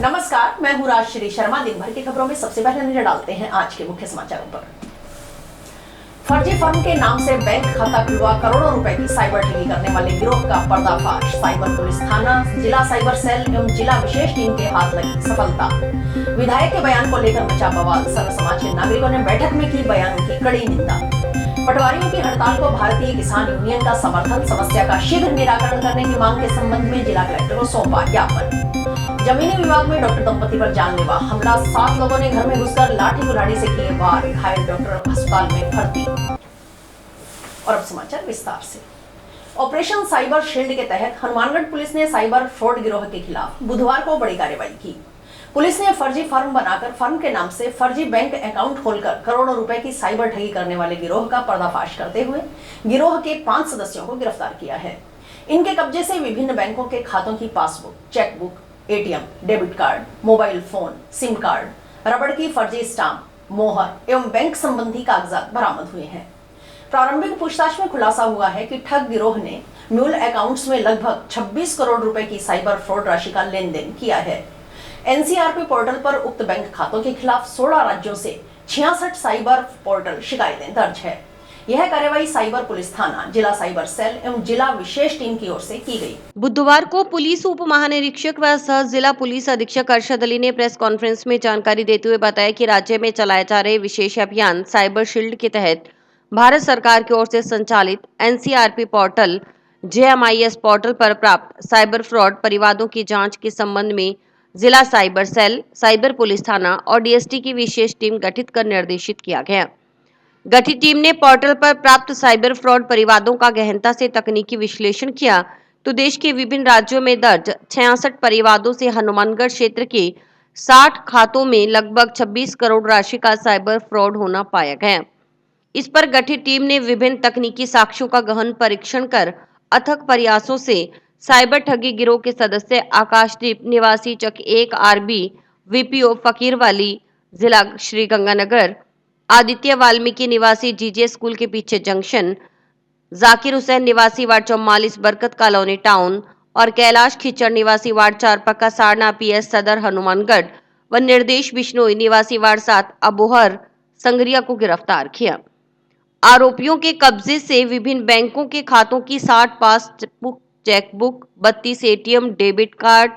नमस्कार, मैं हूं राजश्री शर्मा। दिन भर की खबरों में सबसे पहले नजर डालते हैं आज के मुख्य समाचारों पर। फर्जी फर्म के नाम से बैंक खाता खुलवा करोड़ों रुपए की साइबर ठगी करने वाले गिरोह का पर्दाफाश। साइबर पुलिस थाना, जिला साइबर सेल एवं जिला विशेष टीम के हाथ लगी सफलता। विधायक के बयान को लेकर मचा बवाल। सर्व समाज के नागरिकों ने बैठक में की बयानों की कड़ी निंदा। पटवारियों की हड़ताल को भारतीय किसान यूनियन का समर्थन। समस्या का शीघ्र निराकरण करने की मांग के संबंध में जिला कलेक्टर को सौंपा ज्ञापन। जमीनी विवाद में डॉक्टर दंपति पर जानलेवा हमला। 7 लोगों ने घर में घुसकर लाठी कुल्हाड़ी से किए वार। घायल डॉक्टर अस्पताल में भर्ती। और अब समाचार विस्तार से। ऑपरेशन साइबर शील्ड के तहत हनुमानगढ़ पुलिस ने साइबर फ्रॉड गिरोह के खिलाफ बुधवार को बड़ी कार्रवाई की। पुलिस ने फर्जी फर्म बनाकर फर्म के नाम से फर्जी बैंक अकाउंट खोलकर करोड़ों रुपए की साइबर ठगी करने वाले गिरोह का पर्दाफाश करते हुए गिरोह के 5 सदस्यों को गिरफ्तार किया है। इनके कब्जे से विभिन्न बैंकों के खातों की passbook, chequebook, ATM, debit card, mobile phone, SIM card, रबड़ की फर्जी स्टाम्प, मोहर एवं बैंक संबंधी कागजात बरामद हुए हैं। प्रारंभिक पूछताछ में खुलासा हुआ है कि ठग गिरोह ने म्यूल अकाउंट्स में लगभग 26 करोड़ रुपए की साइबर फ्रॉड राशि का लेन देन किया है। एनसीआरपी पोर्टल पर उक्त बैंक खातों के खिलाफ 16 राज्यों से 66 साइबर पोर्टल शिकायतें दर्ज है। यह कार्रवाई साइबर पुलिस थाना, जिला साइबर सेल एवं जिला विशेष टीम की ओर से की गई। बुधवार को पुलिस उप महानिरीक्षक व सह जिला पुलिस अधीक्षक अरशद अली ने प्रेस कॉन्फ्रेंस में जानकारी देते हुए बताया कि राज्य में चलाए जा रहे विशेष अभियान साइबर शील्ड के तहत भारत सरकार की ओर से संचालित एनसीआरपी पोर्टल, जेएमआईएस पोर्टल पर प्राप्त साइबर फ्रॉड परिवादों की जांच के संबंध में जिला साइबर सेल, साइबर पुलिस थाना और डीएसटी की विशेष टीम गठित कर निर्देशित किया गया। गठित टीम ने पोर्टल पर प्राप्त साइबर फ्रॉड परिवादों का गहनता से तकनीकी विश्लेषण किया तो देश के विभिन्न राज्यों में दर्ज 66 परिवादों से हनुमानगढ़ क्षेत्र के 60 खातों में लगभग 26 करोड़ राशि का साइबर फ्रॉड होना पाया गया। इस पर गठित टीम ने विभिन्न तकनीकी साक्ष्यों का गहन परीक्षण कर अथक प्रयासों से साइबर ठगी गिरोह के सदस्य आकाशदीप निवासी चक 1 आरबी वीपीओ फकीरवाली जिला श्री गंगानगर, आदित्य वाल्मीकि निवासी जीजे स्कूल के पीछे जंक्शन, जाकिर हुसैन निवासी वार्ड 44 बरकत कॉलोनी टाउन और कैलाश खिचड़ निवासी वार्ड 4 पक्का सारना पीएस सदर हनुमानगढ़ व निर्देश बिश्नोई निवासी वार्ड 7 अबोहर संगरिया को गिरफ्तार किया। आरोपियों के कब्जे से विभिन्न बैंकों के खातों की 60 passbook, chequebook, 32 ATM, debit card,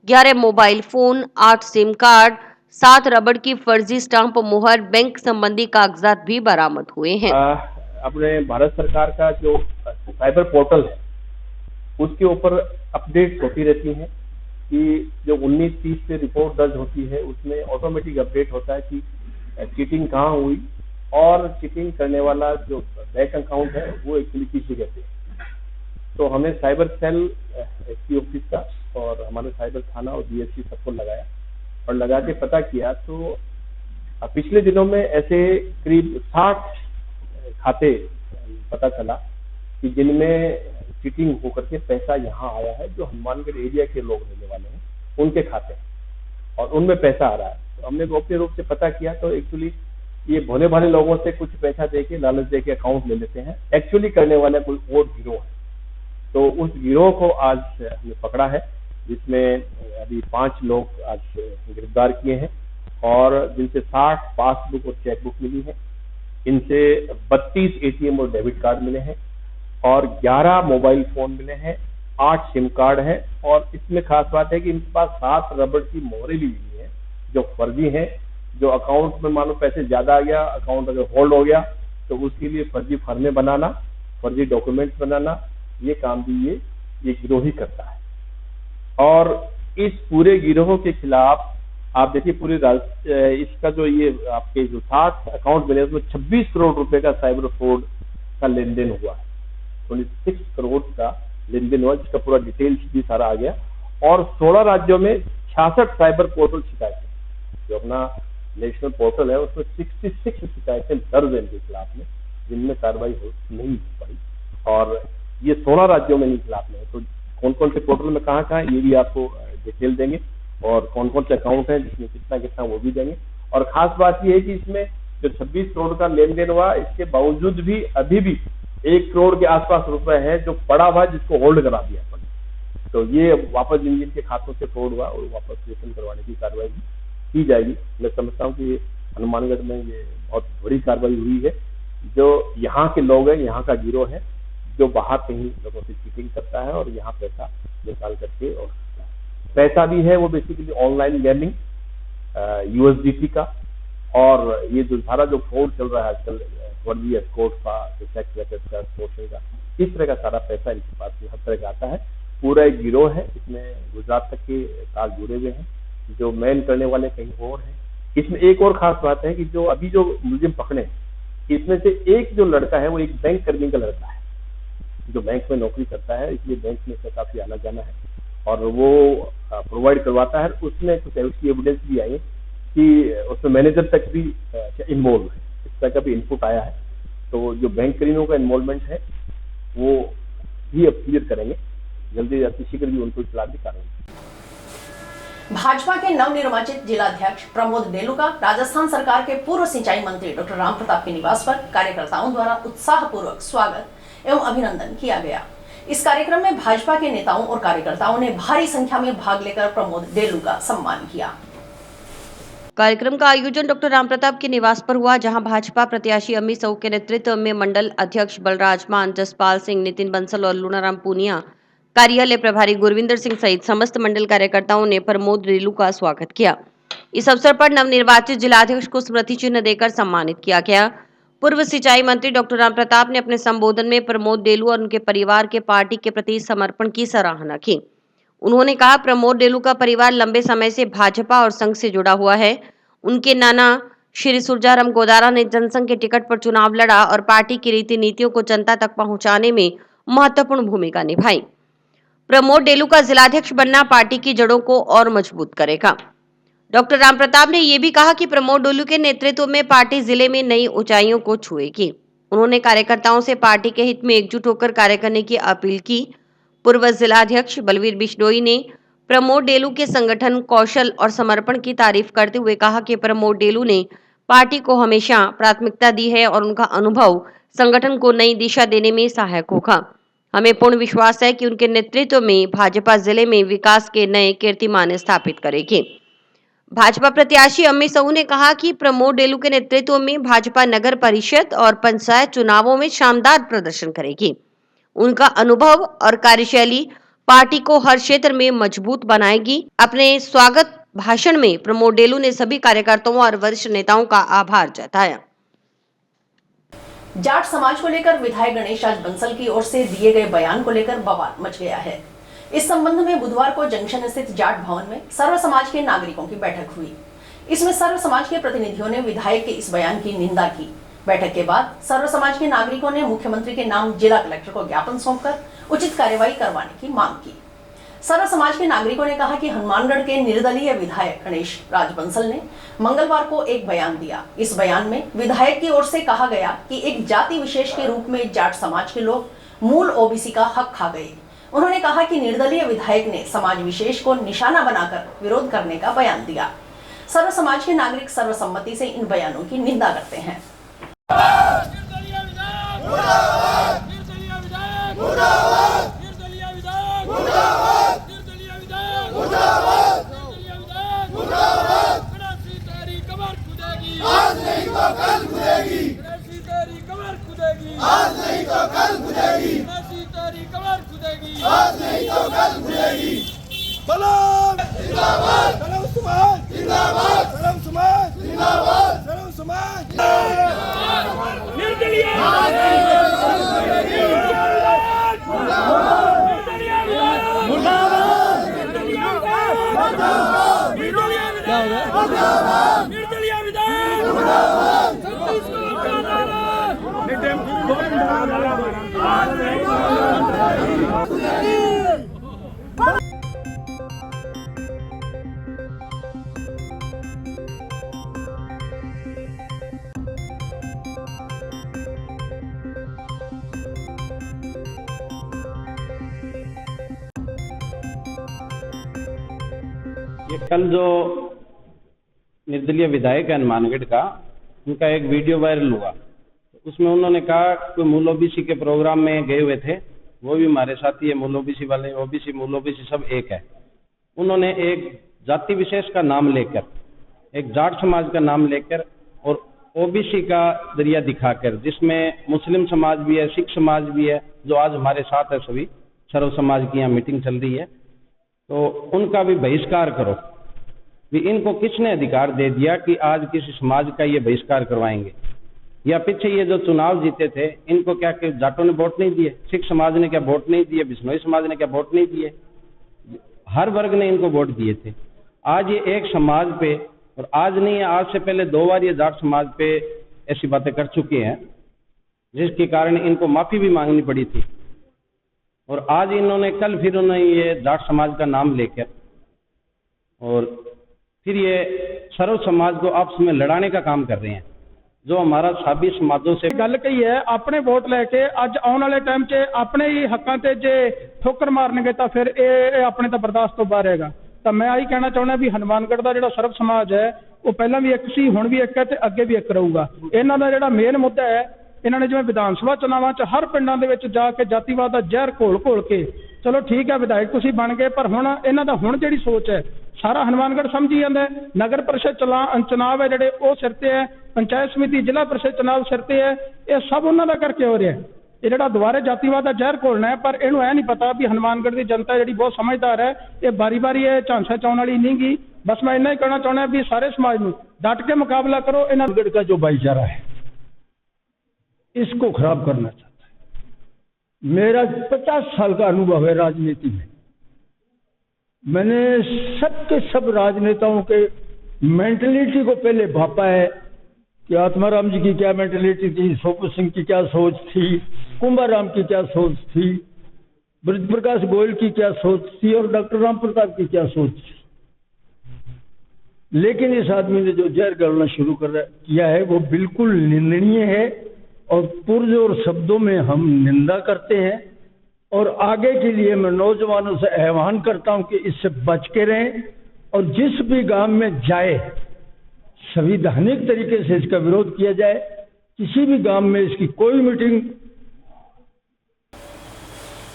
11 mobile phone, 8 SIM card, 7 रबड़ की फर्जी स्टाम्प, मोहर, बैंक संबंधी कागजात भी बरामद हुए हैं। अपने भारत सरकार का जो साइबर पोर्टल है उसके ऊपर अपडेट होती रहती हैं कि जो 1930 पे रिपोर्ट दर्ज होती है उसमें ऑटोमेटिक अपडेट होता है कि चीटिंग कहाँ हुई और चीटिंग करने वाला जो बैंक अकाउंट है वो एक्चुअली किस जगह पे। तो हमें साइबर सेल एसपी ऑफिस का और हमारे साइबर थाना और डीएसपी सबको लगाया और लगा के पता किया तो पिछले दिनों में ऐसे करीब 60 खाते पता चला कि जिनमें चीटिंग होकर के पैसा यहाँ आया है, जो हनुमानगढ़ एरिया के लोग रहने वाले हैं उनके खाते और उनमें पैसा आ रहा है। तो हमने गोपनीय रूप से पता किया तो एक्चुअली ये भोले भाले लोगों से कुछ पैसा देके, लालच देके अकाउंट ले लेते हैं। एक्चुअली करने वाला कोई और गिरोह है। तो उस गिरोह को आज हमने पकड़ा है, जिसमें अभी 5 लोग आज गिरफ्तार किए हैं और जिनसे 60 पासबुक और चेकबुक मिली है। इनसे 32 एटीएम और डेबिट कार्ड मिले हैं और 11 मोबाइल फोन मिले हैं, 8 सिम कार्ड है और इसमें खास बात है कि इनके पास 7 रबड़ की मोहरें भी मिली है जो फर्जी हैं। जो अकाउंट में मानो पैसे ज्यादा आ गया, अकाउंट अगर होल्ड हो गया तो उसके लिए फर्जी फर्में बनाना, फर्जी डॉक्यूमेंट्स बनाना, ये काम भी ये गिरोह ही करता है। और इस पूरे गिरोह के खिलाफ आप देखिए पूरे इसका जो ये आपके जो 60 अकाउंट मिले उसमें 26 करोड़ रुपए का साइबर फ्रॉड का लेन देन हुआ है। 26 करोड़ का लेन देन हुआ, जिसका पूरा डिटेल्स भी सारा आ गया। और 16 राज्यों में 66 साइबर पोर्टल शिकायतें, जो अपना नेशनल पोर्टल है उसमें 66 शिकायतें दर्ज है इनके खिलाफ में, जिनमें कार्रवाई नहीं हो पाई। और ये 16 राज्यों में इनके खिलाफ में है। तो कौन कौन से पोर्टल में कहाँ ये भी आपको डिटेल देंगे और कौन कौन से अकाउंट है जिसमें कितना कितना वो भी देंगे। और खास बात ये है कि इसमें जो 26 करोड़ का लेन देन हुआ, इसके बावजूद भी अभी भी 1 करोड़ के आसपास रुपए है जो पड़ा हुआ है, जिसको होल्ड करा दिया अपन। तो ये वापस जिन जिनके खातों से फ्रॉड हुआ और वापस रिफंड करवाने की कार्रवाई की जाएगी। मैं समझता हूँ कि हनुमानगढ़ में ये बहुत बड़ी कार्रवाई हुई है। जो यहाँ के लोग हैं, यहाँ का गिरोह है, जो बाहर कहीं लोगों से चीटिंग करता है और यहाँ पैसा निकाल करके, और पैसा भी है वो बेसिकली ऑनलाइन गेमिंग, USDT का, और ये जो सारा जो फ्रॉड चल रहा है आजकल फर्जी एस्कॉर्ट का, सेक्स वर्कर्स का, एक्सटॉर्शन का, इस तरह का सारा पैसा इनके पास हर तरह का आता है। पूरा एक गिरोह है, इसमें गुजरात तक के साथ जुड़े हुए हैं, जो मैन करने वाले कहीं और हैं। इसमें एक और खास बात है कि जो अभी जो मुलजिम पकड़े, इसमें से एक जो लड़का है वो एक बैंक कर्मी का लड़का है, जो बैंक में नौकरी करता है, इसलिए बैंक में से काफी आना जाना है और वो प्रोवाइड करवाता है। उसमें कुछ उसकी एविडेंस भी आई कि उसमें मैनेजर तक भी इन्वॉल्व है, इस तरह का भी इनपुट आया है। तो जो बैंक कर्मियों का इन्वॉल्वमेंट है वो भी अब क्लियर करेंगे, जल्दी अति शीघ्र भी उनको इत्तला भी करेंगे। भाजपा के नवनिर्वाचित जिलाध्यक्ष प्रमोद डेलू का राजस्थान सरकार के पूर्व सिंचाई मंत्री डॉक्टर रामप्रताप के निवास पर कार्यकर्ताओं द्वारा उत्साहपूर्वक स्वागत एवं अभिनंदन किया गया। इस कार्यक्रम में भाजपा के नेताओं और कार्यकर्ताओं ने भारी संख्या में भाग लेकर प्रमोद डेलू का सम्मान किया। कार्यक्रम का आयोजन डॉक्टर रामप्रताप के निवास पर हुआ, जहां भाजपा प्रत्याशी अमित साहू के नेतृत्व में मंडल अध्यक्ष बलराज मान, जसपाल सिंह, नितिन बंसल और लूनाराम पूनिया, कार्यालय प्रभारी गुरविंदर सिंह सहित समस्त मंडल कार्यकर्ताओं ने प्रमोद डेलू का स्वागत किया। इस अवसर पर नवनिर्वाचित जिलाध्यक्ष को स्मृति चिन्ह देकर सम्मानित किया गया। पूर्व सिंचाई मंत्री डॉक्टर रामप्रताप ने अपने संबोधन में प्रमोद डेलू और उनके परिवार के पार्टी के प्रति समर्पण की सराहना की। उन्होंने कहा, प्रमोद डेलू का परिवार लंबे समय से भाजपा और संघ से जुड़ा हुआ है। उनके नाना श्री सुरजाराम गोदारा ने जनसंघ के टिकट पर चुनाव लड़ा और पार्टी की रीति नीतियों को जनता तक पहुंचाने में महत्वपूर्ण भूमिका निभाई। प्रमोद डेलू का जिलाध्यक्ष बनना पार्टी की जड़ों को और मजबूत करेगा। डॉक्टर रामप्रताप ने यह भी कहा कि प्रमोद डेलू के नेतृत्व में पार्टी जिले में नई ऊंचाइयों को छुएगी। उन्होंने कार्यकर्ताओं से पार्टी के हित में एकजुट होकर कार्य करने की अपील की। पूर्व जिलाध्यक्ष बलवीर बिश्नोई ने प्रमोद डेलू के संगठन, कौशल और समर्पण की तारीफ करते हुए कहा कि प्रमोद डेलू ने पार्टी को हमेशा प्राथमिकता दी है और उनका अनुभव संगठन को नई दिशा देने में सहायक होगा। हमें पूर्ण विश्वास है कि उनके नेतृत्व में भाजपा जिले में विकास के नए कीर्तिमान स्थापित करेगी। भाजपा प्रत्याशी अमित साहू ने कहा कि प्रमोद डेलू के नेतृत्व में भाजपा नगर परिषद और पंचायत चुनावों में शानदार प्रदर्शन करेगी। उनका अनुभव और कार्यशैली पार्टी को हर क्षेत्र में मजबूत बनाएगी। अपने स्वागत भाषण में प्रमोद डेलू ने सभी कार्यकर्ताओं और वरिष्ठ नेताओं का आभार जताया। जाट समाज को लेकर विधायक गणेश राज बंसल की ओर से दिए गए बयान को लेकर बवाल मच गया है। इस संबंध में बुधवार को जंक्शन स्थित जाट भवन में सर्व समाज के नागरिकों की बैठक हुई। इसमें सर्व समाज के प्रतिनिधियों ने विधायक के इस बयान की निंदा की। बैठक के बाद सर्व समाज के नागरिकों ने मुख्यमंत्री के नाम जिला कलेक्टर को ज्ञापन सौंपकर उचित कार्यवाही करवाने की मांग की। सर्व समाज के नागरिकों ने कहा कि हनुमानगढ़ के निर्दलीय विधायक गणेश राज बंसल ने मंगलवार को एक बयान दिया। इस बयान में विधायक की ओर से कहा गया कि एक जाति विशेष के रूप में जाट समाज के लोग मूल ओबीसी का हक खा गए। उन्होंने कहा कि निर्दलीय विधायक ने समाज विशेष को निशाना बनाकर विरोध करने का बयान दिया। सर्व समाज के नागरिक सर्वसम्मति से इन बयानों की निंदा करते हैं। ये कल जो निर्दलीय विधायक है हनुमानगढ़ का, उनका एक वीडियो वायरल हुआ। उसमें उन्होंने कहा कि मूल ओबीसी के प्रोग्राम में गए हुए थे वो भी हमारे साथी है, मूल ओबीसी वाले, ओबीसी मूल ओबीसी सब एक है। उन्होंने एक जाति विशेष का नाम लेकर, एक जाट समाज का नाम लेकर और ओबीसी का जरिया दिखाकर, जिसमें मुस्लिम समाज भी है, सिख समाज भी है, जो आज हमारे साथ है, सभी सर्व समाज की यहाँ मीटिंग चल रही है, तो उनका भी बहिष्कार करो। भी इनको किसने अधिकार दे दिया कि आज किसी समाज का ये बहिष्कार करवाएंगे? या पीछे ये जो चुनाव जीते थे, इनको क्या कि जाटों ने वोट नहीं दिए, सिख समाज ने क्या वोट नहीं दिए, बिश्नोई समाज ने क्या वोट नहीं दिए? हर वर्ग ने इनको वोट दिए थे। आज ये एक समाज पे, और आज नहीं, आज से पहले 2 बार ये जाट समाज पे ऐसी बातें कर चुके हैं, जिसके कारण इनको माफी भी मांगनी पड़ी थी। और आज इन्होंने कल फिर उन्होंने ये जाट समाज का नाम लेकर और फिर ये सर्व समाज को आपस में लड़ाने का काम कर रहे हैं, जो हमारा साबी समाजों से गल कही है। अपने वोट लैके अज आने वाले टाइम च अपने ही हकों से जे ठोकर मारनगे तो फिर ये अपने तो बर्दाश्त तो बाहर रहेगा। तो मैं यही कहना चाहना भी हनुमानगढ़ का जो सर्व समाज है वो पहला भी एक सी, हुण भी एक है, अगे भी एक रहूगा। इन्हों का जो मेन मुद्दा है, इन्होंने जिवें विधान सभा चुनावों च हर पिंडां दे विच जाके जातिवाद का जहर घोल घोल के, चलो ठीक है विधायक तुसीं बन गए, पर हुण इन्हां दा हुण जिहड़ी सोच है सारा हनुमानगढ़ समझी जाता है। नगर परिषद चुनाव है जिहड़े वो सिर ते है, पंचायत समिति जिला परिषद चुनाव सिर ते है, ये सब उन्हां दा करके हो रहा है। ये जिहड़ा दुबारे जातिवाद का जहर घोलना है, पर इहनूं यह नहीं पता भी हनुमानगढ़ की जनता जिहड़ी बहुत समझदार है, ये बारी बारी ये झांसा चाउण वाली नहीं गी। बस मैं इन्ना ही कहना चाहना भी सारे समाज नूं डट के मुकाबला करो। हनुमानगढ़ का जो भाईचारा है इसको खराब करना चाहता है। मेरा 50 साल का अनुभव है राजनीति में। मैंने सबके सब राजनेताओं के मेंटलिटी को पहले भापा है कि आत्माराम जी की क्या मेंटलिटी थी, सोपू सिंह की क्या सोच थी, कुंभाराम की क्या सोच थी, ब्रज प्रकाश गोयल की क्या सोच थी और डॉक्टर राम प्रताप की क्या सोच थी। लेकिन इस आदमी ने जो जहर गलना शुरू किया है वो बिल्कुल निंदनीय है और पुरजोर शब्दों में हम निंदा करते हैं। और आगे के लिए मैं नौजवानों से आह्वान करता हूं कि इससे बच के रहें और जिस भी गांव में जाए संवैधानिक तरीके से इसका विरोध किया जाए। किसी भी गांव में इसकी कोई मीटिंग।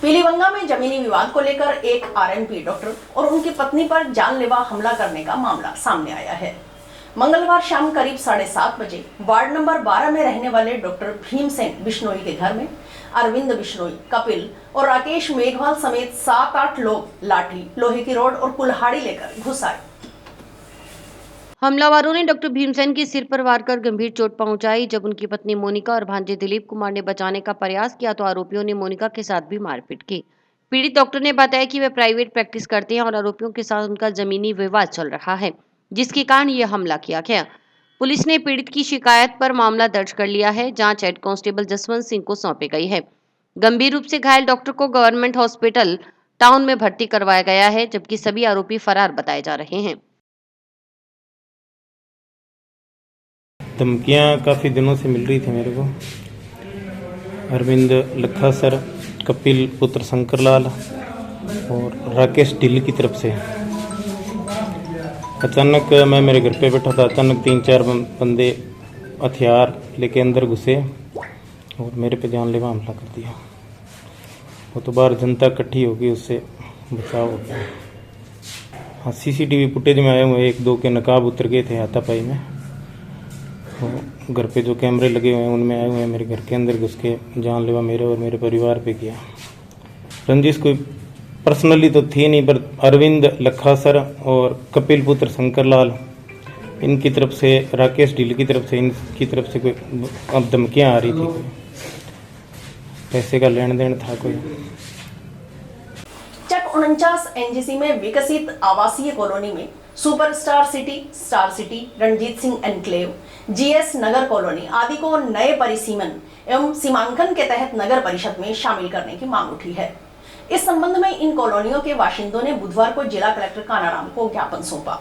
पीलीबंगा में जमीनी विवाद को लेकर एक आरएनपी डॉक्टर और उनकी पत्नी पर जानलेवा हमला करने का मामला सामने आया है। मंगलवार शाम करीब 7:30 बजे वार्ड नंबर 12 में रहने वाले डॉक्टर भीमसेन बिश्नोई के घर में अरविंद बिश्नोई, कपिल और राकेश मेघवाल समेत 7-8 लोग लाठी, लोहे की रॉड और कुल्हाड़ी लेकर घुस आए। हमलावरों ने डॉक्टर भीमसेन के सिर पर वार कर गंभीर चोट पहुंचाई। जब उनकी पत्नी मोनिका और भांजे दिलीप कुमार ने बचाने का प्रयास किया तो आरोपियों ने मोनिका के साथ भी मारपीट की। पीड़ित डॉक्टर ने बताया कि वे प्राइवेट प्रैक्टिस करते हैं और आरोपियों के साथ उनका जमीनी विवाद चल रहा है, जिसके कारण यह हमला किया गया। पुलिस ने पीड़ित की शिकायत पर मामला दर्ज कर लिया है। जांच हेड कांस्टेबल जसवंत सिंह को सौंपी गई है। गंभीर रूप से घायल डॉक्टर को गवर्नमेंट हॉस्पिटल टाउन में भर्ती करवाया गया है, जबकि सभी आरोपी फरार बताए जा रहे हैं। धमकियाँ काफ़ी दिनों से मिल रही थी मेरे को। अरविंद लखा सर, कपिल पुत्र शंकरलाल और राकेश ढिल की तरफ से। अचानक मैं मेरे घर पे बैठा था, अचानक 3-4 बंदे हथियार लेके अंदर घुसे और मेरे पे जानलेवा हमला कर दिया। वो तो बाहर जनता इकट्ठी होगी, उससे बचाव हो गया। हाँ, सीसीटीवी फुटेज में आए हुए 1-2 के नकाब उतर गए थे हाथापाई में। घर पे जो कैमरे लगे हुए हैं उनमें आए हुए हैं, मेरे घर के अंदर घुस के जानलेवा मेरे और मेरे परिवार पे किया। रंजिश कोई पर्सनली तो थी नहीं, पर अरविंद लखा सर और कपिल पुत्र शंकरलाल, इनकी तरफ से, राकेश ढील की तरफ से, इनकी तरफ से कोई अब धमकियाँ आ रही थी, कोई पैसे का लेन देन था कोई। चक 49 एनजीसी में विकसित आवासीय कॉलोनी में superstar city, star city, Ranjit Singh enclave, GS Nagar colony आदि को नए परिसीमन एवं सीमांकन के तहत नगर परिषद में शामिल करने की मांग उठी है। इस संबंध में इन कॉलोनियों के बाशिंदों ने बुधवार को जिला कलेक्टर कानाराम को ज्ञापन सौंपा।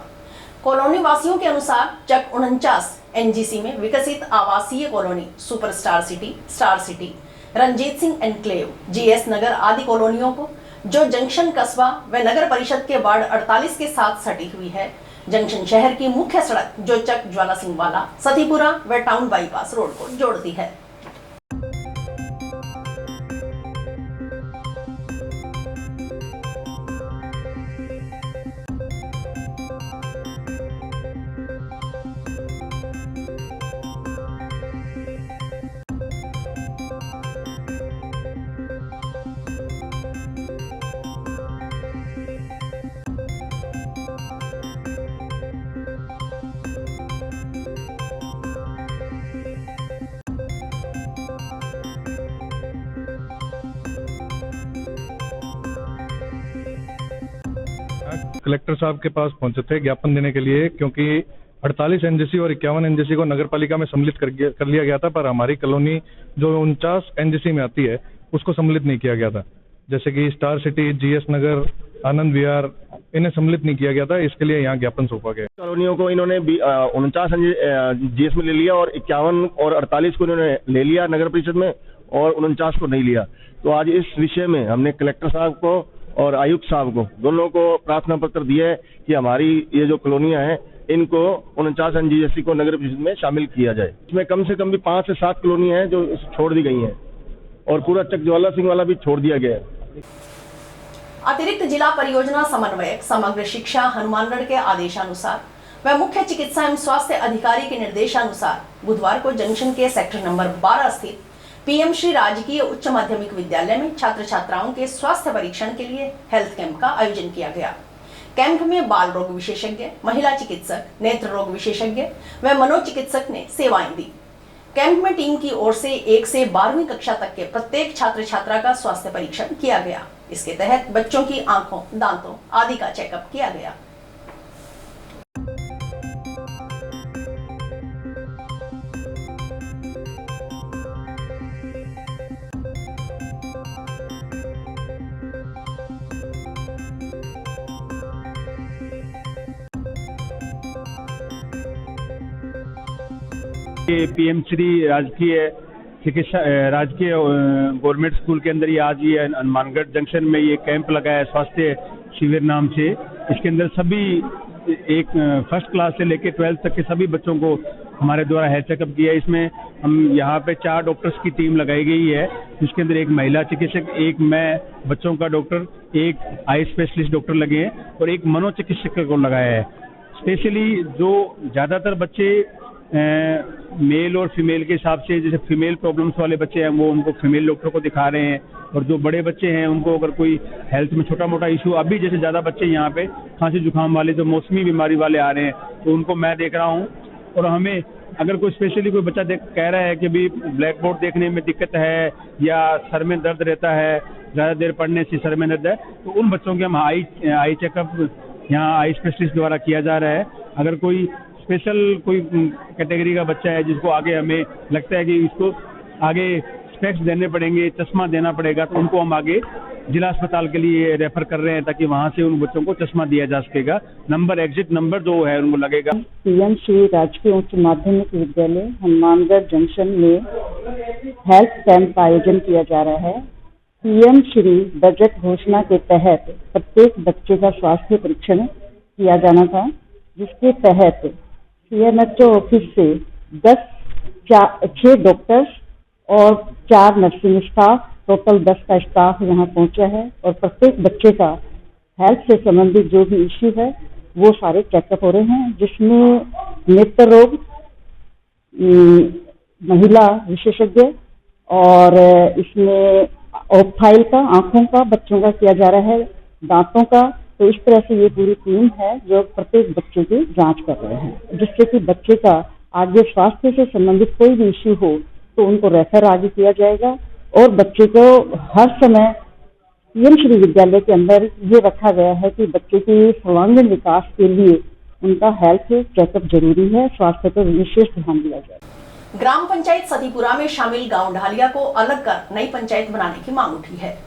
कॉलोनी वासियों के अनुसार चक 49 एनजीसी में विकसित आवासीय कॉलोनी superstar city, star city, Ranjit Singh enclave, GS Nagar आदि कॉलोनियों को जो जंक्शन कस्बा व नगर परिषद के वार्ड 48 के साथ सटी हुई है, जंक्शन शहर की मुख्य सड़क जो चक ज्वाला सिंह वाला, सतीपुरा व टाउन बाईपास रोड को जोड़ती है। कलेक्टर साहब के पास पहुंचे थे ज्ञापन देने के लिए, क्योंकि 48 एनजीसी और 51 एनजीसी को नगर पालिका में सम्मिलित कर लिया गया था, पर हमारी कॉलोनी जो 49 एनजीसी में आती है उसको सम्मिलित नहीं किया गया था। जैसे कि स्टार सिटी, जीएस नगर, आनंद विहार, इन्हें सम्मिलित नहीं किया गया था। इसके लिए यहाँ ज्ञापन सौंपा गया। कॉलोनियों को इन्होंने 49 जीएस में ले लिया और 51 और 48 को इन्होंने ले लिया नगर परिषद में और 49 को नहीं लिया। तो आज इस विषय में हमने कलेक्टर साहब को और आयुक्त साहब को दोनों को प्रार्थना पत्र दिया है कि हमारी ये जो कॉलोनियां हैं इनको 49 एनजीएससी को नगर परिषद में शामिल किया जाए। इसमें कम से कम भी 5 से 7 कॉलोनियां हैं जो छोड़ दी गई हैं और पूरा चक ज्वाला सिंह वाला भी छोड़ दिया गया है। अतिरिक्त जिला परियोजना समन्वयक समग्र शिक्षा हनुमानगढ़ के आदेशानुसार व मुख्य चिकित्सा एवं स्वास्थ्य अधिकारी के निर्देशानुसार बुधवार को जंक्शन के सेक्टर नंबर 12 स्थित पीएम श्री राजकीय उच्च माध्यमिक विद्यालय में छात्र छात्राओं के स्वास्थ्य परीक्षण के लिए हेल्थ कैंप का आयोजन किया गया। कैंप में बाल रोग विशेषज्ञ, महिला चिकित्सक, नेत्र रोग विशेषज्ञ व मनोचिकित्सक ने सेवाएं दी। कैंप में टीम की ओर से 1 से 12वीं कक्षा तक के प्रत्येक छात्र छात्रा का स्वास्थ्य परीक्षण किया गया। इसके तहत बच्चों की आंखों, दांतों आदि का चेकअप किया गया। पीएम श्री राजकीय गवर्नमेंट स्कूल के अंदर ये आज ये हनुमानगढ़ जंक्शन में ये कैंप लगा है स्वास्थ्य शिविर नाम से। इसके अंदर सभी एक फर्स्ट क्लास से लेकर 12th तक के सभी बच्चों को हमारे द्वारा हेल्थ चेकअप किया है। इसमें हम यहाँ पे 4 डॉक्टर्स की टीम लगाई गई है, जिसके अंदर एक महिला चिकित्सक, एक मैं बच्चों का डॉक्टर, एक आई स्पेशलिस्ट डॉक्टर लगे हैं और एक मनोचिकित्सक को लगाया है। स्पेशली जो ज़्यादातर बच्चे मेल और फीमेल के हिसाब से, जैसे फीमेल प्रॉब्लम्स वाले बच्चे हैं वो उनको फीमेल डॉक्टर को दिखा रहे हैं, और जो बड़े बच्चे हैं उनको अगर कोई हेल्थ में छोटा मोटा इशू, अभी जैसे ज़्यादा बच्चे यहाँ पे खांसी जुकाम वाले जो मौसमी बीमारी वाले आ रहे हैं तो उनको मैं देख रहा हूँ। और हमें अगर कोई स्पेशली कोई बच्चा कह रहा है कि भी ब्लैक बोर्ड देखने में दिक्कत है या सर में दर्द रहता है, ज़्यादा देर पढ़ने से सर में दर्द है, तो उन बच्चों के हम आई चेकअप यहाँ आई स्पेशलिस्ट द्वारा किया जा रहा है। अगर कोई स्पेशल कोई कैटेगरी का बच्चा है जिसको आगे हमें लगता है कि इसको आगे स्पेक्स देने पड़ेंगे, चश्मा देना पड़ेगा, तो उनको हम आगे जिला अस्पताल के लिए रेफर कर रहे हैं ताकि वहां से उन बच्चों को चश्मा दिया जा सकेगा। एग्जिट नंबर जो है उनको लगेगा। पीएम श्री राजकीय उच्च माध्यमिक विद्यालय हनुमानगढ़ जंक्शन में हेल्थ कैंप का आयोजन किया जा रहा है। पीएम श्री बजट घोषणा के तहत प्रत्येक बच्चे का स्वास्थ्य परीक्षण किया जाना था, जिसके तहत सीएमएचओ ऑफिस से 6 डॉक्टर्स और 4 नर्सिंग स्टाफ, टोटल 10 का स्टाफ यहाँ पहुंचा है और प्रत्येक बच्चे का हेल्थ से संबंधित जो भी इश्यू है वो सारे चेकअप हो रहे हैं, जिसमें नेत्र रोग, महिला विशेषज्ञ और इसमें ऑप्थाइल का, आंखों का बच्चों का किया जा रहा है, दांतों का। तो इस तरह से ये पूरी टीम है जो प्रत्येक बच्चे की जांच कर रहे हैं, जिससे कि बच्चे का आगे स्वास्थ्य से संबंधित कोई भी इश्यू हो तो उनको रेफर आगे किया जाएगा। और बच्चे को हर समय पीएम श्री विद्यालय के अंदर ये रखा गया है कि बच्चे के सर्वांगीण विकास के लिए उनका हेल्थ चेकअप जरूरी है, स्वास्थ्य पर विशेष ध्यान दिया जाए। ग्राम पंचायत सतीपुरा में शामिल गांव ढालिया को अलग कर नई पंचायत बनाने की मांग उठी है।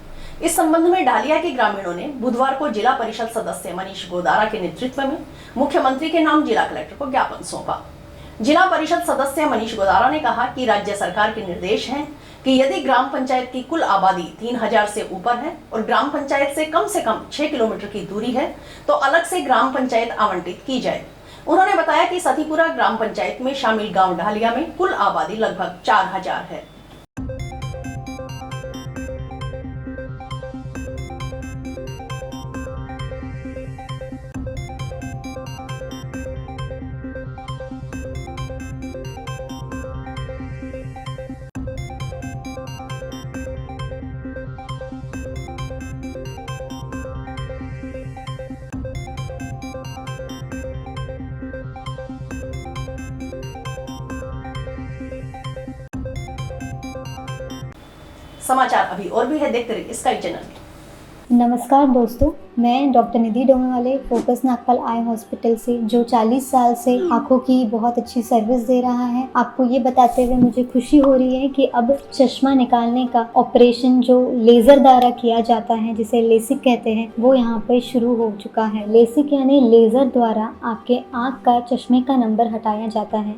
इस संबंध में ढालिया के ग्रामीणों ने बुधवार को जिला परिषद सदस्य मनीष गोदारा के नेतृत्व में मुख्यमंत्री के नाम जिला कलेक्टर को ज्ञापन सौंपा। जिला परिषद सदस्य मनीष गोदारा ने कहा कि राज्य सरकार के निर्देश हैं कि यदि ग्राम पंचायत की कुल आबादी 3000 से ऊपर है और ग्राम पंचायत से कम 6 किलोमीटर की दूरी है तो अलग से ग्राम पंचायत आवंटित की जाए। उन्होंने बताया कि सतीपुरा ग्राम पंचायत में शामिल गांव ढालिया में कुल आबादी लगभग 4000 है। समाचार अभी और भी है, देखते रहिए स्काई चैनल। नमस्कार दोस्तों, मैं डॉक्टर निधि डोमेवाले फोकस नागपाल आई हॉस्पिटल से, जो 40 साल से आंखों की बहुत अच्छी सर्विस दे रहा है। आपको ये बताते हुए मुझे खुशी हो रही है कि अब चश्मा निकालने का ऑपरेशन जो लेजर द्वारा किया जाता है, जिसे लेसिक कहते हैं, वो यहाँ पे शुरू हो चुका है। लेसिक यानी लेजर द्वारा आपके आँख का चश्मे का नंबर हटाया जाता है।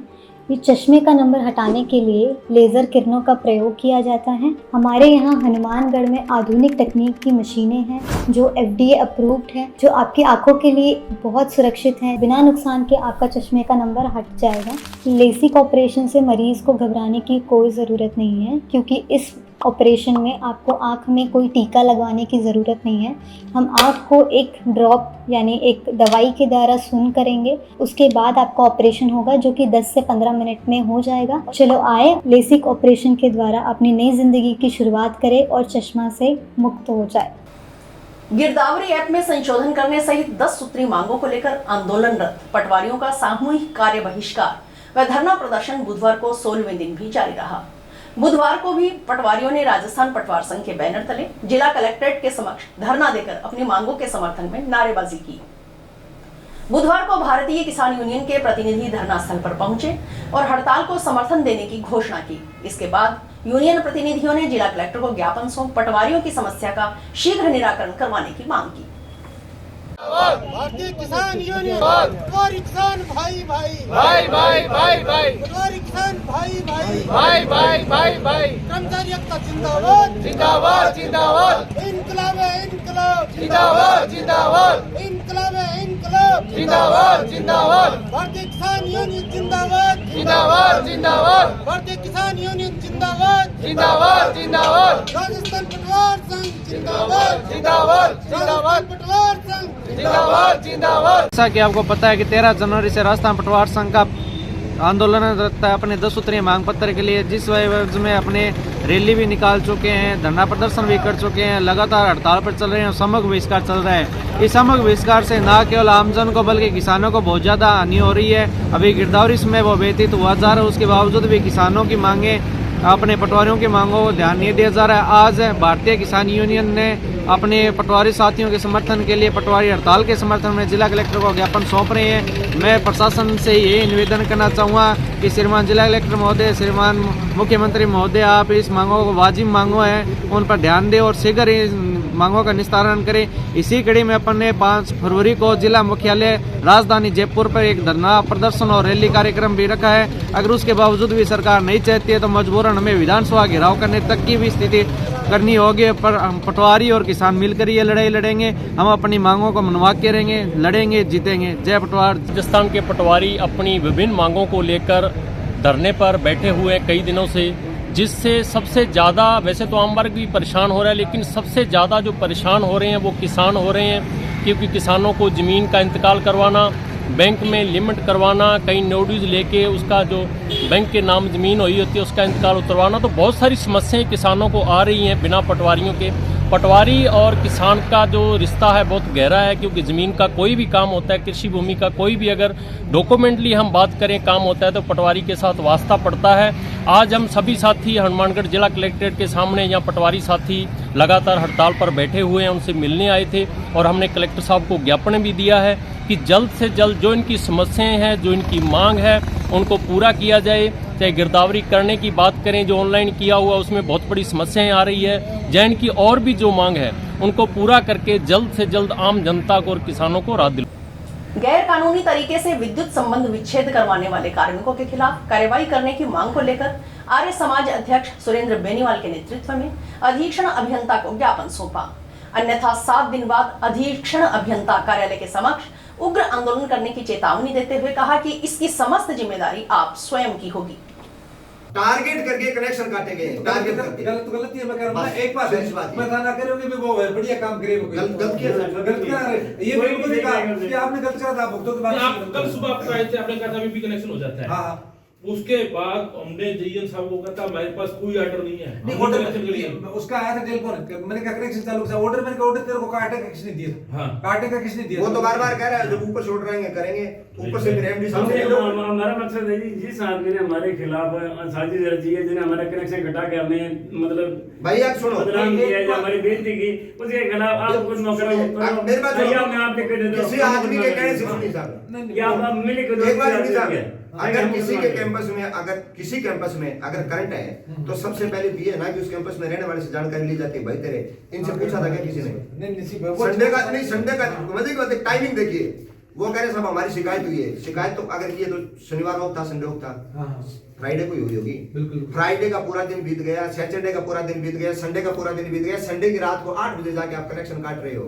ये चश्मे का नंबर हटाने के लिए लेज़र किरणों का प्रयोग किया जाता है। हमारे यहाँ हनुमानगढ़ में आधुनिक तकनीक की मशीनें हैं जो FDA अप्रूव्ड है, जो आपकी आंखों के लिए बहुत सुरक्षित है। बिना नुकसान के आपका चश्मे का नंबर हट जाएगा। लेसिक ऑपरेशन से मरीज़ को घबराने की कोई ज़रूरत नहीं है, क्योंकि इस ऑपरेशन में आपको आँख में कोई टीका लगवाने की ज़रूरत नहीं है। हम आँख को एक ड्रॉप यानी एक दवाई के द्वारा सून करेंगे, उसके बाद आपका ऑपरेशन होगा, जो कि 10 से 15 मिनट में हो जाएगा। चलो आए, लेसिक ऑपरेशन के द्वारा अपनी नई ज़िंदगी की शुरुआत करें और चश्मा से मुक्त हो जाए। गिरदावरी ऐप में संशोधन करने सहित 10 सूत्री मांगों को लेकर आंदोलनरत पटवारियों का सामूहिक कार्य बहिष्कार व धरना प्रदर्शन बुधवार को 16वें दिन भी जारी रहा। बुधवार को भी पटवारियों ने राजस्थान पटवार संघ के बैनर तले जिला कलेक्ट्रेट के समक्ष धरना देकर अपनी मांगों के समर्थन में नारेबाजी की। बुधवार को भारतीय किसान यूनियन के प्रतिनिधि धरना स्थल पर पहुंचे और हड़ताल को समर्थन देने की घोषणा की। इसके बाद यूनियन प्रतिनिधियों ने जिला कलेक्टर को ज्ञापन सौंप पटवारियों की समस्या का शीघ्र निराकरण करवाने की मांग की। भारतीय किसान यूनियन, पटवारी किसान भाई भाई भाई भाई भाई भाई, पटवारी किसान भाई भाई भाई भाई भाई भाई, कर्मचारी एकता जिंदाबाद जिंदाबाद जिंदाबाद, इनकलाब है इनकलाब जिंदाबाद जिंदाबाद, इनकलाब है इनकलाब जिंदाबाद जिंदाबाद, भारतीय किसान यूनियन जिंदाबाद जिंदाबाद जिंदाबाद, भारतीय किसान यूनियन जिंदाबाद जिंदाबाद जिंदाबाद, राजस्थान पटवार संघ जिंदाबाद जिंदाबाद जिंदाबाद, पटवार संघ जिंदाबाद जिंदाबाद। जैसा कि आपको पता है कि 13 जनवरी से राजस्थान पटवार संघ का आंदोलन रहता है अपने 10 सूत्रीय मांग पत्र के लिए, जिस वजह में अपने रैली भी निकाल चुके हैं, धरना प्रदर्शन भी कर चुके हैं, लगातार हड़ताल पर चल रहे हैं और समग्र बहिष्कार चल रहा है। इस समग्र बहिष्कार से न केवल आमजन को बल्कि किसानों को बहुत ज़्यादा हानि हो रही है। अभी गिरदावरी में वो व्यतीत हुआ जा रहा है, उसके बावजूद भी किसानों की मांगे, अपने पटवारियों की मांगों को ध्यान नहीं दिया जा रहा है। आज भारतीय किसान यूनियन ने अपने पटवारी साथियों के समर्थन के लिए पटवारी हड़ताल के समर्थन में जिला कलेक्टर को ज्ञापन सौंप रहे हैं। मैं प्रशासन से ये निवेदन करना चाहूँगा कि श्रीमान जिला कलेक्टर महोदय, श्रीमान मुख्यमंत्री महोदय, आप इस मांगों को वाजिब मांगों हैं उन पर ध्यान दें और शीघ्र इन मांगों का निस्तारण करें। इसी कड़ी में अपन ने 5 फरवरी को जिला मुख्यालय राजधानी जयपुर पर एक धरना प्रदर्शन और रैली कार्यक्रम भी रखा है। अगर उसके बावजूद भी सरकार नहीं चाहती है तो मजबूरन हमें विधानसभा घेराव करने तक की भी स्थिति करनी होगी। पर हम पटवारी और किसान मिलकर ये लड़ाई लड़ेंगे, हम अपनी मांगों को मनवा के रहेंगे, लड़ेंगे, जीतेंगे। जय पटवार। राजस्थान के पटवारी अपनी विभिन्न मांगों को लेकर धरने पर बैठे हुए कई दिनों से, जिससे सबसे ज़्यादा, वैसे तो आम वर्ग भी परेशान हो रहा है, लेकिन सबसे ज़्यादा जो परेशान हो रहे हैं वो किसान हो रहे हैं, क्योंकि किसानों को ज़मीन का इंतकाल करवाना, बैंक में लिमिट करवाना, कई नोटिस लेके उसका जो बैंक के नाम ज़मीन हुई होती है उसका इंतकाल उतरवाना, तो बहुत सारी समस्याएं किसानों को आ रही हैं बिना पटवारियों के। पटवारी और किसान का जो रिश्ता है बहुत गहरा है, क्योंकि ज़मीन का कोई भी काम होता है, कृषि भूमि का कोई भी अगर डॉक्यूमेंटली हम बात करें काम होता है तो पटवारी के साथ वास्ता पड़ता है। आज हम सभी साथी हनुमानगढ़ जिला कलेक्ट्रेट के सामने यहाँ पटवारी साथी लगातार हड़ताल पर बैठे हुए हैं, उनसे मिलने आए थे और हमने कलेक्टर साहब को ज्ञापन भी दिया है कि जल्द से जल्द जो इनकी समस्याएं हैं, जो इनकी मांग है, उनको पूरा किया जाए। चाहे गिरदावरी करने की बात करें, जो ऑनलाइन किया हुआ उसमें बहुत बड़ी समस्याएं आ रही है, या इनकी और भी जो मांग है उनको पूरा करके जल्द से जल्द आम जनता को और किसानों को राहत दिलाएं। गैर कानूनी तरीके से विद्युत संबंध विच्छेद करवाने वाले कार्मिकों के खिलाफ कार्रवाई करने की मांग को लेकर आर्य समाज अध्यक्ष सुरेंद्र बेनीवाल के नेतृत्व में अधीक्षण अभियंता को ज्ञापन सौंपा। अन्यथा 7 दिन बाद अधीक्षण अभियंता कार्यालय के समक्ष उग्र आंदोलन करने की चेतावनी देते हुए कहा कि इसकी समस्त जिम्मेदारी आप स्वयं की होगी। टारगेट करके कनेक्शन काटे गए, टारगेट करके। गलती है, मैं कह रहा हूं एक बात है, मैं थाना करोगे भी वो है बढ़िया काम करे, वो गलत करा रहे, ये बिल्कुल नहीं कहा कि आपने गलत करा था, भुगतो के बाद आप कल सुबह आपको आए थे, आपने कहा था अभी भी कनेक्शन हो जाता है। हां, उसके बाद हमने जीएम साहब को कहता हमारे पास कोई ऑर्डर नहीं है। नहीं ऑर्डर उसका आया था टेलीफोन, मैंने कहा कनेक्शन चालू था, ऑर्डर मैंने कहा ऑर्डर तेरे को काटे का किसने दिया? हाँ काटे का किसने दिया? वो तो बार-बार कह रहा है जब ऊपर से ऑर्डर आएंगे करेंगे, ऊपर से फिर एमडी साहब से हमारा मकसद है जी, जिस आदमी ने हमारे खिलाफ साजिश रची है, जिन्हें हमारा कनेक्शन कटा के हमें मतलब भाई यार सुनो बदनाम किया है, हमारी बेइज्जती की, उसके खिलाफ आप कुछ मौका मेरी बात सुनो, मैं आपके कह देता हूं किसी आदमी के कहने से सुनिए साहब, क्या आप मिली को एक बार नहीं साहब, अगर किसी के कैंपस में अगर करंट है तो सबसे पहले भी है ना कि उस कैंपस में रहने वाले से जानकारी ली जाती है। भाई तेरे इनसे पूछा था क्या किसी ने? संडे का मतलब टाइमिंग देखिए, वो कह रहे साहब हमारी शिकायत हुई है, शिकायत तो अगर की है तो शनिवार को था, संडे को था, फ्राइडे को ही हुई होगी। फ्राइडे का पूरा दिन बीत गया, सैटरडे का पूरा दिन बीत गया, संडे का पूरा दिन बीत गया, संडे की रात को 8 बजे जाके आप कनेक्शन काट रहे हो,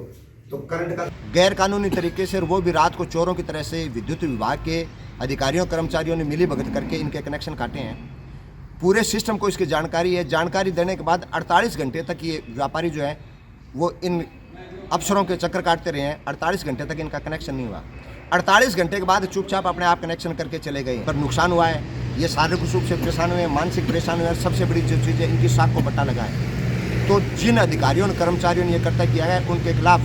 तो करंट का गैर कानूनी तरीके से, और वो भी रात को चोरों की तरह से विद्युत विभाग के अधिकारियों कर्मचारियों ने मिली भगत करके इनके कनेक्शन काटे हैं। पूरे सिस्टम को इसकी जानकारी है। जानकारी देने के बाद 48 घंटे तक ये व्यापारी जो है वो इन अफसरों के चक्कर काटते रहे हैं। 48 घंटे तक इनका कनेक्शन नहीं हुआ। 48 घंटे के बाद चुपचाप अपने आप कनेक्शन करके चले गए, पर नुकसान हुआ है। ये शारीरिक रूप से परेशान हुए, मानसिक परेशान हुए, और सबसे बड़ी जो चीज़ है इनकी साख को पट्टा लगा है। तो जिन अधिकारियों ने कर्मचारियों ने ये कर्तव्य किया है उनके खिलाफ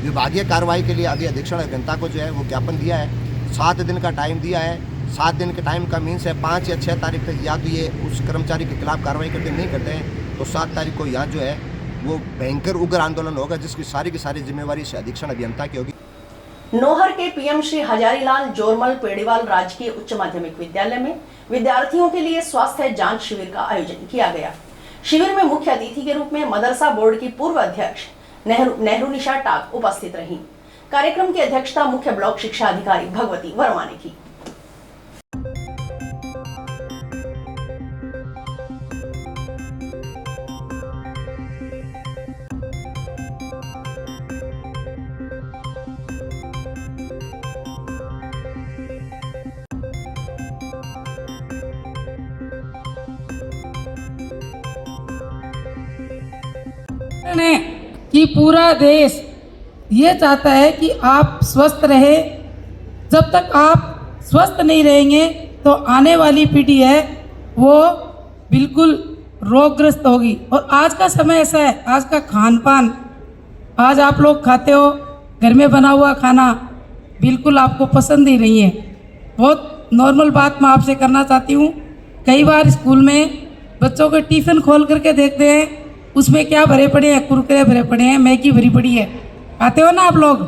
विभागीय कार्रवाई के लिए अभी अधीक्षण अभियंता को जो है वो ज्ञापन दिया है। 7 दिन का टाइम दिया है। 7 दिन के टाइम का मीन्स है 5 या 6 तारीख तक या तो ये उस कर्मचारी के खिलाफ कार्रवाई करते नहीं करते हैं तो 7 तारीख को यहाँ जो है वो भयंकर उग्र आंदोलन होगा, जिसकी सारी की सारी जिम्मेवारी से अधीक्षण अभियंता की होगी। नोहर के पीएम श्री हजारीलाल जोरमल पेड़ीवाल राजकीय उच्च माध्यमिक विद्यालय में विद्यार्थियों के लिए स्वास्थ्य जांच शिविर का आयोजन किया गया। शिविर में मुख्य अतिथि के रूप में मदरसा बोर्ड की पूर्व अध्यक्ष नेहरू निशा टाक उपस्थित रहीं। कार्यक्रम की अध्यक्षता मुख्य ब्लॉक शिक्षा अधिकारी भगवती वर्मा ने की। कि पूरा देश ये चाहता है कि आप स्वस्थ रहे। जब तक आप स्वस्थ नहीं रहेंगे तो आने वाली पीढ़ी है वो बिल्कुल रोगग्रस्त होगी। और आज का समय ऐसा है, आज का खान पान, आज आप लोग खाते हो घर में बना हुआ खाना बिल्कुल आपको पसंद ही नहीं है। बहुत नॉर्मल बात मैं आपसे करना चाहती हूँ। कई बार स्कूल में बच्चों के टिफ़िन खोल करके देखते हैं, उसमें क्या भरे पड़े हैं? कुरकुरे भरे पड़े हैं, मैगी भरी पड़ी है। आते हो ना आप लोग?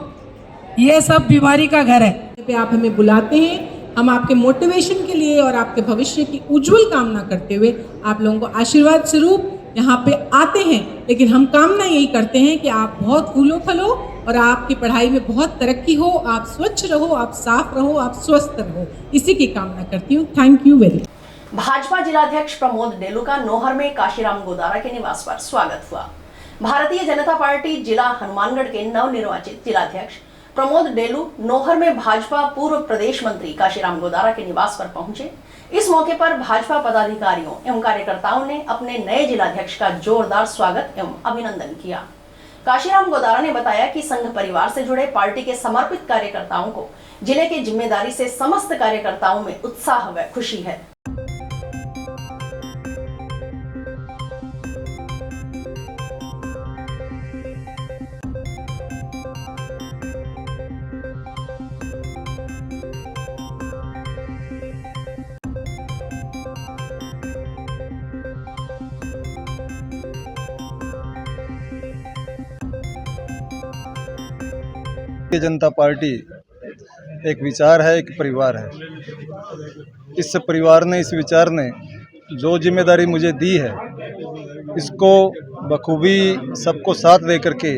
ये सब बीमारी का घर है। पे आप हमें बुलाते हैं, हम आपके मोटिवेशन के लिए और आपके भविष्य की उज्जवल कामना करते हुए आप लोगों को आशीर्वाद स्वरूप यहाँ पे आते हैं। लेकिन हम कामना यही करते हैं कि आप बहुत फूलो फलो और आपकी पढ़ाई में बहुत तरक्की हो, आप स्वच्छ रहो, आप साफ रहो, आप स्वस्थ रहो, इसी की कामना करती हूँ। Thank you very much. Bhajpa जिलाध्यक्ष प्रमोद डेलू का नोहर में काशीराम गोदारा के निवास पर स्वागत हुआ। भारतीय जनता पार्टी जिला हनुमानगढ़ के नवनिर्वाचित जिलाध्यक्ष प्रमोद डेलू नोहर में भाजपा पूर्व प्रदेश मंत्री काशीराम गोदारा के निवास पर पहुंचे। इस मौके पर भाजपा पदाधिकारियों एवं कार्यकर्ताओं ने अपने नए जिलाध्यक्ष का जोरदार स्वागत एवं अभिनंदन किया। काशीराम गोदारा ने बताया कि संघ परिवार से जुड़े पार्टी के समर्पित कार्यकर्ताओं को जिले की जिम्मेदारी से समस्त कार्यकर्ताओं में उत्साह व खुशी है। भारतीय जनता पार्टी एक विचार है, एक परिवार है। इस परिवार ने, इस विचार ने जो जिम्मेदारी मुझे दी है इसको बखूबी सबको साथ दे करके,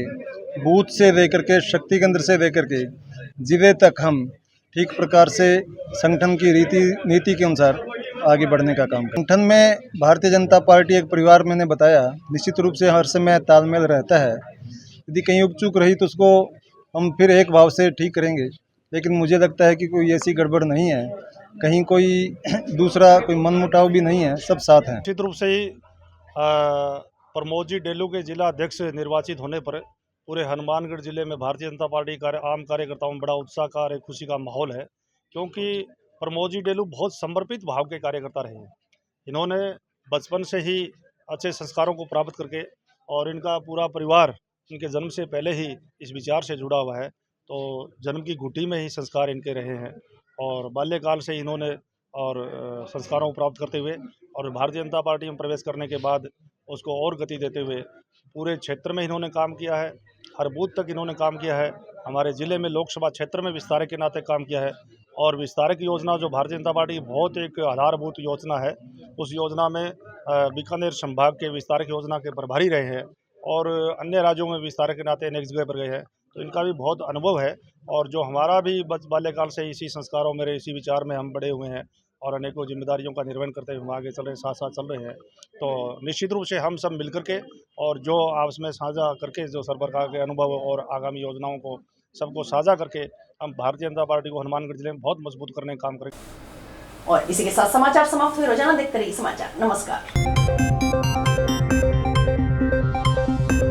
बूथ से दे करके, शक्ति केंद्र से दे करके जिले तक हम ठीक प्रकार से संगठन की नीति के अनुसार आगे बढ़ने का काम करें। संगठन में भारतीय जनता पार्टी एक परिवार, मैंने बताया, निश्चित रूप से हर समय तालमेल रहता है। यदि कहीं उपचूक रही तो उसको हम फिर एक भाव से ठीक करेंगे, लेकिन मुझे लगता है कि कोई ऐसी गड़बड़ नहीं है, कहीं कोई दूसरा कोई मनमुटाव भी नहीं है, सब साथ हैं। निश्चित रूप से ही प्रमोद जी डेलू के जिला अध्यक्ष निर्वाचित होने पर पूरे हनुमानगढ़ जिले में भारतीय जनता पार्टी आम कार्यकर्ताओं में बड़ा उत्साह का और खुशी का माहौल है, क्योंकि प्रमोद जी डेलू बहुत समर्पित भाव के कार्यकर्ता रहे हैं। इन्होंने बचपन से ही अच्छे संस्कारों को प्राप्त करके, और इनका पूरा परिवार इनके जन्म से पहले ही इस विचार से जुड़ा हुआ है, तो जन्म की घुटी में ही संस्कार इनके रहे हैं और बाल्यकाल से इन्होंने और संस्कारों को प्राप्त करते हुए और भारतीय जनता पार्टी में प्रवेश करने के बाद उसको और गति देते हुए पूरे क्षेत्र में इन्होंने काम किया है, हर बूथ तक इन्होंने काम किया है। हमारे ज़िले में लोकसभा क्षेत्र में विस्तारक के नाते काम किया है, और विस्तारक योजना जो भारतीय जनता पार्टी की बहुत एक आधारभूत योजना है, उस योजना में बीकानेर संभाग के विस्तारक योजना के प्रभारी रहे हैं और अन्य राज्यों में विस्तारक के नाते अनेक जगह पर गए हैं, तो इनका भी बहुत अनुभव है। और जो हमारा भी बाल्यकाल से इसी संस्कारों में, इसी विचार में हम बड़े हुए हैं और अनेकों जिम्मेदारियों का निर्वहन करते हुए हम आगे चल रहे हैं, साथ साथ चल रहे हैं। तो निश्चित रूप से हम सब मिलकर के और जो आपस में साझा करके जो सरकार के अनुभव और आगामी योजनाओं को सबको साझा करके हम भारतीय जनता पार्टी को हनुमानगढ़ जिले में बहुत मजबूत करने का काम करेंगे। और इसी के साथ समाचार समाप्त हुए। रोजाना देखते रहिए समाचार। नमस्कार।